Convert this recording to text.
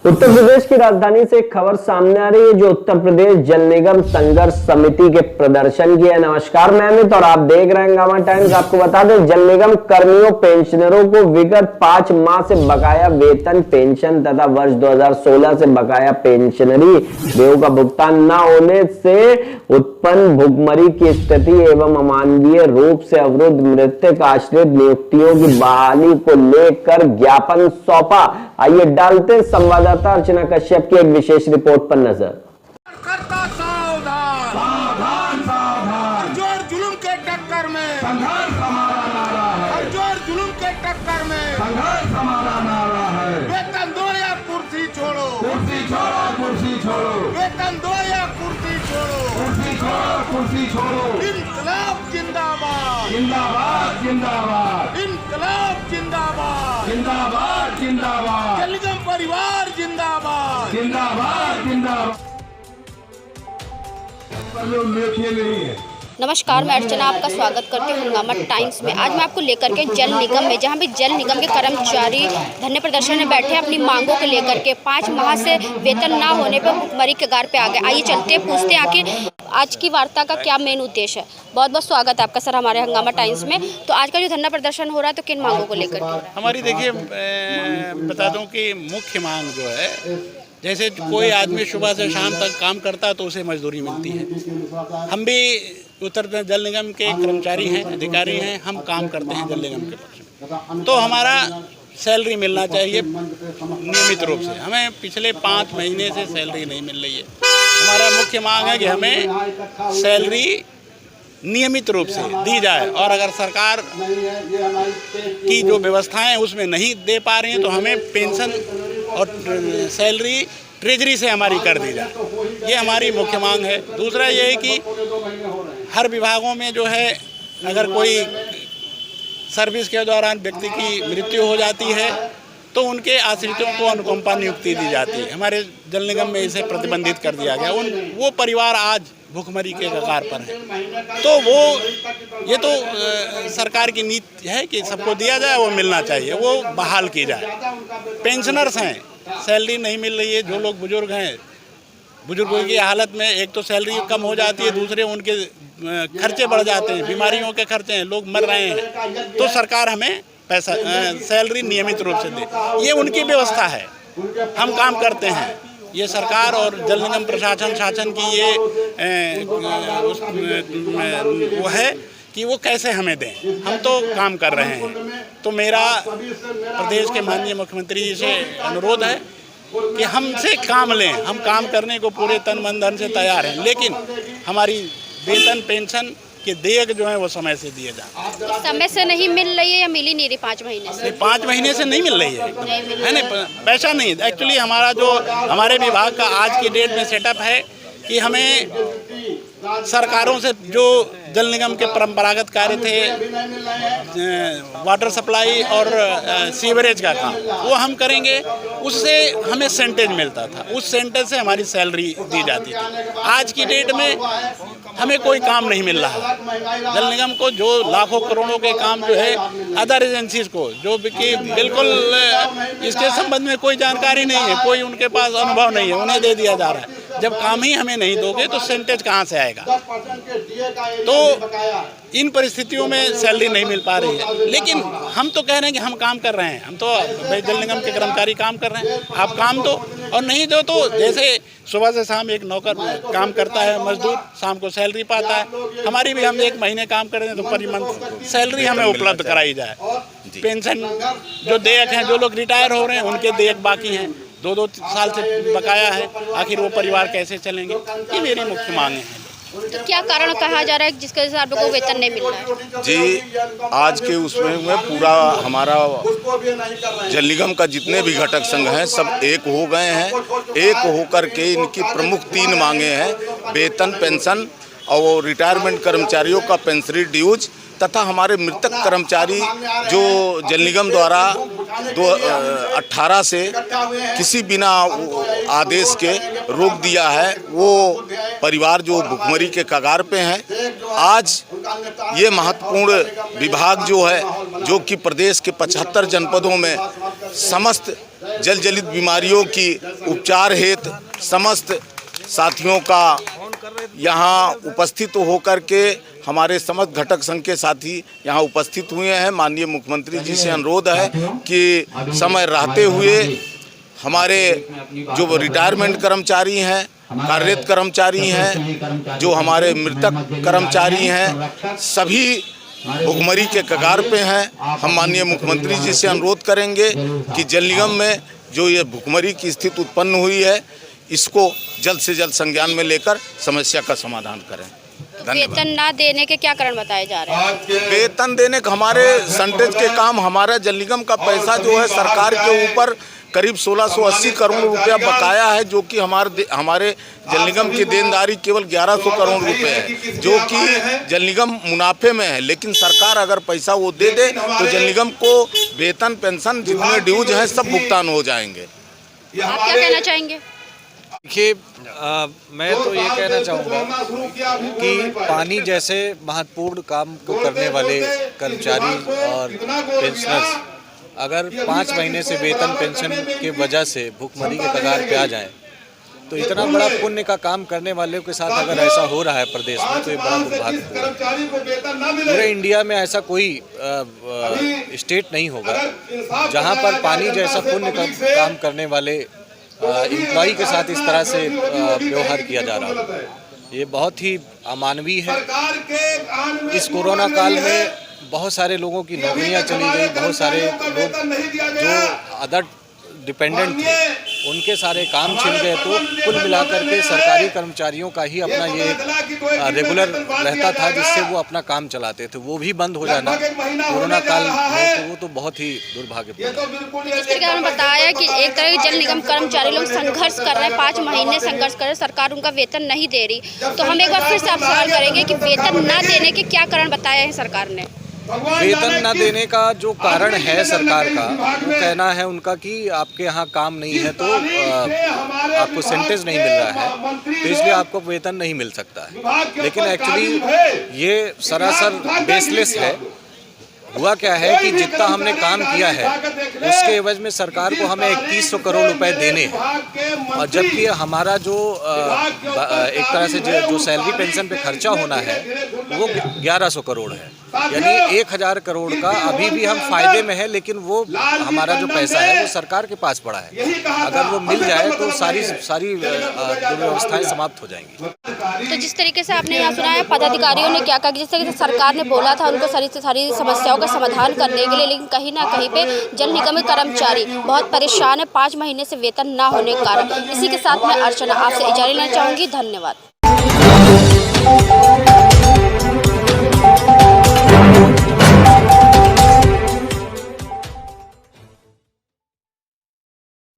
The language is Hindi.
उत्तर प्रदेश की राजधानी से एक खबर सामने आ रही है जो उत्तर प्रदेश जल निगम संघर्ष समिति के प्रदर्शन की है। नमस्कार, मैं अमित और आप देख रहे हैं हंगामा टाइम्स। आपको बता दें, जल निगम कर्मियों पेंशनरों को विगत 5 माह से बकाया वेतन, पेंशन तथा वर्ष 2016 से बकाया पेंशनरी देयों का भुगतान न होने से उत्पन्न भुखमरी की स्थिति एवं अमानवीय रूप से अवरुद्ध मृतक आश्रित नियुक्तियों की बहाली को लेकर ज्ञापन सौंपा। आइए डालते संवाददाता अर्चना कश्यप की एक विशेष रिपोर्ट पर नजर। सावधान सावधान, जोर जुल्म के टक्कर में संघर्ष हमारा नारा है, जोर जुल्म के टक्कर में संघर्ष हमारा नारा है। वेतन दो या कुर्सी छोड़ो, कुर्सी छोड़ो, कुर्सी छोड़ो, वेतन दो या कुर्सी छोड़ो, कुर्सी छोड़ो, कुर्सी छोड़ो। इनकलाब जिंदाबाद, जिंदाबाद जिंदाबाद, इनकलाब जिंदाबाद, जिंदाबाद जिंदाबाद, जल निगम परिवार जिंदाबाद, जिंदाबाद जिंदाबाद। नमस्कार, मैं अर्चना आपका स्वागत करती हूँ हंगामा टाइम्स में। आज मैं आपको लेकर के जल निगम में, जहाँ भी जल निगम के कर्मचारी धरने प्रदर्शन में बैठे अपनी मांगों को लेकर के 5 माह से वेतन ना होने पर भुखमरी के कगार पे आ गए। आइए चलते पूछते हैं आखिर आज की वार्ता का क्या मेन उद्देश्य है। बहुत बहुत स्वागत है आपका सर हमारे हंगामा टाइम्स में। तो आज का जो धरना प्रदर्शन हो रहा है तो किन मांगों को लेकर? हमारी देखिए, बता दूं कि मुख्य मांग जो है, जैसे कोई आदमी सुबह से शाम तक काम करता है तो उसे मजदूरी मिलती है। हम भी उत्तर प्रदेश जल निगम के कर्मचारी हैं, अधिकारी हैं, हम काम करते हैं जल निगम के पक्ष में। तो हमारा सैलरी मिलना चाहिए नियमित रूप से। हमें पिछले 5 महीने से सैलरी नहीं मिल रही है। हमारा मुख्य मांग है कि हमें सैलरी नियमित रूप से दी जाए, और अगर सरकार की जो व्यवस्थाएं हैं उसमें नहीं दे पा रही हैं तो हमें पेंशन और सैलरी ट्रेजरी से हमारी कर दी जाए। ये हमारी मुख्य मांग है। दूसरा ये है कि हर विभागों में जो है, अगर कोई सर्विस के दौरान व्यक्ति की मृत्यु हो जाती है तो उनके आश्रितों को अनुकंपा नियुक्ति दी जाती है। हमारे जल निगम में इसे प्रतिबंधित कर दिया गया। वो परिवार आज भुखमरी के कगार पर है, तो ये तो सरकार की नीति है कि सबको दिया जाए, वो मिलना चाहिए, वो बहाल की जाए। पेंशनर्स हैं, सैलरी नहीं मिल रही है। जो लोग बुजुर्ग हैं, बुजुर्गों की हालत में एक तो सैलरी कम हो जाती है, दूसरे उनके खर्चे बढ़ जाते हैं, बीमारियों के खर्चे हैं, लोग मर रहे हैं। तो सरकार हमें पैसा सैलरी नियमित रूप से दे, ये उनकी व्यवस्था है। हम काम करते हैं। ये सरकार और जल निगम प्रशासन शासन की ये वो है कि वो कैसे हमें दें। हम तो काम कर रहे हैं। तो मेरा प्रदेश के माननीय मुख्यमंत्री जी से अनुरोध है कि हमसे काम लें। हम काम करने को पूरे तन मन धन से तैयार हैं, लेकिन हमारी वेतन पेंशन के देयक जो है वो समय से दिए जाए। समय से नहीं मिल रही है या मिली नहीं रही 5 महीने से? 5 महीने से नहीं मिल रही है ना, पैसा नहीं। एक्चुअली हमारा जो हमारे विभाग का आज की डेट में सेटअप है कि हमें सरकारों से जो जल निगम के परंपरागत कार्य थे, वाटर सप्लाई और सीवरेज का काम, वो हम करेंगे। उससे हमें सेंटेज मिलता था, उस सेंटेज से हमारी सैलरी दी जाती थी। आज की डेट में हमें कोई काम नहीं मिल रहा। जल निगम को जो लाखों करोड़ों के काम जो है अदर एजेंसीज को, जो कि बिल्कुल इसके संबंध में कोई जानकारी नहीं है, कोई उनके पास अनुभव नहीं है, उन्हें दे दिया जा रहा है। जब काम ही हमें नहीं दोगे तो सेंटेज कहाँ से आएगा? तो इन परिस्थितियों में सैलरी नहीं मिल पा रही है। लेकिन हम तो कह रहे हैं कि हम काम कर रहे हैं। हम तो जल निगम के कर्मचारी काम कर रहे हैं। आप काम दो, और नहीं दो तो जैसे सुबह से शाम एक नौकर काम करता है, मजदूर शाम को सैलरी पाता है, हमारी भी हम 1 महीने काम करें तो पर मंथ सैलरी हमें उपलब्ध कराई जाए। पेंशन जो देयक हैं, जो लोग रिटायर हो रहे हैं उनके देयक बाकी हैं, 2-2 साल से बकाया है। आखिर वो परिवार कैसे चलेंगे? ये मेरी मुख्य मांग है। तो क्या कारण कहा जा रहा है जिसकी वजह से आप लोगों को वेतन नहीं मिल रहा है? जी, आज के उसमें पूरा हमारा जल निगम का जितने भी घटक संघ हैं सब एक हो गए हैं। एक होकर के इनकी प्रमुख 3 मांगे हैं: वेतन, पेंशन और रिटायरमेंट कर्मचारियों का पेंशनरी ड्यूज, तथा हमारे मृतक कर्मचारी जो जल निगम द्वारा 2018 से किसी बिना आदेश के रोक दिया है, वो परिवार जो भुखमरी के कगार पे हैं। आज ये महत्वपूर्ण विभाग जो है, जो कि प्रदेश के 75 जनपदों में समस्त जल जनित बीमारियों की उपचार हेतु समस्त साथियों का यहाँ उपस्थित होकर के हमारे समस्त घटक संघ के साथी यहाँ उपस्थित हुए हैं। माननीय मुख्यमंत्री जी से अनुरोध है कि समय रहते हुए हमारे जो रिटायरमेंट कर्मचारी हैं, कार्यरत कर्मचारी हैं, जो हमारे मृतक कर्मचारी हैं, सभी भुखमरी के कगार पे हैं। हम माननीय मुख्यमंत्री जी से अनुरोध करेंगे कि जल निगम में जो ये भुखमरी की स्थिति उत्पन्न हुई है, इसको जल्द से जल्द संज्ञान में लेकर समस्या का समाधान करें। वेतन ना देने के क्या कारण बताए जा रहे हैं? वेतन देने का हमारे संटेज के काम, हमारा जल निगम का पैसा जो है सरकार के ऊपर करीब 1680 करोड़ रुपया बकाया है, जो कि हमारे जल निगम की देनदारी केवल 1100 करोड़ रुपए है, जो कि जल निगम मुनाफे में है। लेकिन सरकार अगर पैसा वो दे दे तो जल निगम को वेतन पेंशन जितने ड्यूज हैं सब भुगतान हो जाएंगे। आप क्या कहना चाहेंगे? देखिए, मैं तो ये कहना चाहूँगा कि पानी जैसे महत्वपूर्ण काम को करने वाले कर्मचारी और पेंशनर्स अगर 5 महीने से वेतन पेंशन के वजह से भुखमरी के कगार पे आ जाएं, तो इतना बड़ा पुण्य का काम करने वालों के साथ अगर ऐसा हो रहा है प्रदेश में, तो ये बड़ा दुर्भाग्य। पूरे इंडिया में ऐसा कोई स्टेट नहीं होगा जहाँ पर पानी जैसा पुण्य का काम करने वाले एम्प्लॉई के साथ इस तरह से व्यवहार किया जा रहा है। ये बहुत ही अमानवीय है। इस कोरोना काल में बहुत सारे लोगों की नौकरियां चली गई, बहुत सारे लोग जो अदर डिपेंडेंट थे उनके सारे काम छिन गए। तो कुल मिलाकर के सरकारी कर्मचारियों का ही अपना ये रेगुलर रहता था जिससे वो अपना काम चलाते थे, वो भी बंद हो जाना कोरोना काल में, तो वो तो बहुत ही दुर्भाग्यपूर्ण। जिस तरीके से बताया कि एक तरह के जल निगम कर्मचारी लोग संघर्ष कर रहे हैं, 5 महीने संघर्ष कर रहे हैं, सरकार उनका वेतन नहीं दे रही। तो हम एक बार फिर से आप सवाल करेंगे कि वेतन न देने के क्या कारण बताया है सरकार ने? वेतन न देने का जो कारण है सरकार का, वो कहना है उनका कि आपके यहाँ काम नहीं है तो आपको सेंटेज नहीं मिल रहा है, तो इसलिए आपको वेतन नहीं मिल सकता है। लेकिन एक्चुअली ये सरासर बेसलेस है। हुआ क्या है कि जितना हमने काम किया है उसके एवज में सरकार को हमें 2100 करोड़ रुपए देने हैं, और जबकि हमारा जो एक तरह से जो सैलरी पेंशन पे खर्चा होना है वो 1100 करोड़ है। यानी 1000 करोड़ का अभी भी हम फायदे में है, लेकिन वो हमारा जो पैसा है वो सरकार के पास पड़ा है। अगर वो मिल जाए तो सारी व्यवस्थाएं समाप्त हो जाएंगी। तो जिस तरीके से आपने यहाँ सुना है पदाधिकारियों ने क्या कहा कि जिस तरीके से सरकार ने बोला था उनको सारी समस्याओं का समाधान करने के लिए, लेकिन कहीं ना कहीं पे जल निगम के कर्मचारी बहुत परेशान है 5 महीने से वेतन ना होने के कारण। इसी के साथ मैं अर्चना आपसे इजाज़त लेना चाहूँगी। धन्यवाद।